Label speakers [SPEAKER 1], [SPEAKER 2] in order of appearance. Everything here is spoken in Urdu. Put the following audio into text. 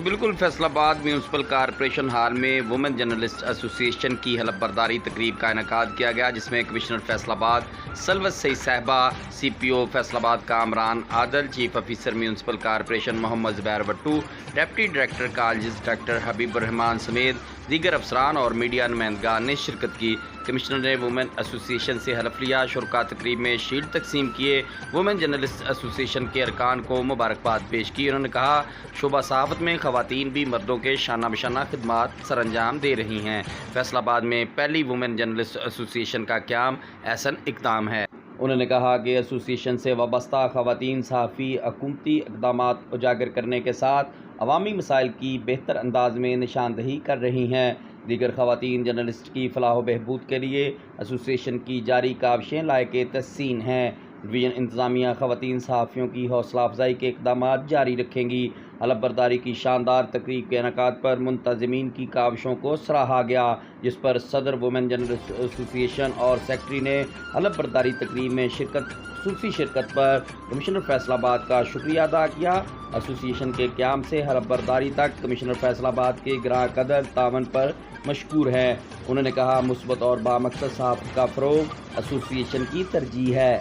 [SPEAKER 1] بالکل فیصلہ میونسپل کارپوریشن ہال میں وومن جرنلسٹ ایسوسی ایشن کی حلف برداری تقریب کا انعقاد کیا گیا، جس میں کمشنر فیصل آباد سلوت سعید صاحبہ، سی پی او فیصل آباد کامران عادل، چیف آفیسر میونسپل کارپوریشن محمد زبیر بٹو، ڈپٹی ڈائریکٹر کالجز ڈاکٹر حبیب الرحمان سمیت دیگر افسران اور میڈیا نمائندگان نے شرکت کی۔ کمشنر نے وومن ایسوسی ایشن سے حلف لیا، شرکاء تقریب میں شیلڈ تقسیم کیے، وومن جرنلسٹ ایسوسی ایشن کے ارکان کو مبارکباد پیش کی۔ انہوں نے کہا شعبہ صحافت میں خواتین بھی مردوں کے شانہ بشانہ خدمات سر انجام دے رہی ہیں۔ فیصل آباد میں پہلی وومن جرنلسٹ ایسوسی ایشن کا قیام احسن اقدام ہے۔ انہوں نے کہا کہ ایسوسی ایشن سے وابستہ خواتین صحافی حکومتی اقدامات اجاگر کرنے کے ساتھ عوامی مسائل کی بہتر انداز میں نشاندہی کر رہی ہیں۔ دیگر خواتین جرنلسٹ کی فلاح و بہبود کے لیے ایسوسی ایشن کی جاری کاوشیں لائق تحسین ہیں۔ ڈویژن انتظامیہ خواتین صحافیوں کی حوصلہ افزائی کے اقدامات جاری رکھیں گی۔ حلف برداری کی شاندار تقریب کے انعقاد پر منتظمین کی کاوشوں کو سراہا گیا، جس پر صدر وومن جرنلسٹ ایسوسی ایشن اور سیکرٹری نے حلف برداری تقریب میں خصوصی شرکت پر کمشنر فیصل آباد کا شکریہ ادا کیا۔ ایسوسی ایشن کے قیام سے حلف برداری تک کمشنر فیصل آباد کے گراں قدر تعاون پر مشکور ہے۔ انہوں نے کہا مثبت اور بامقصد صحافت کا فروغ ایسوسی ایشن کی ترجیح ہے۔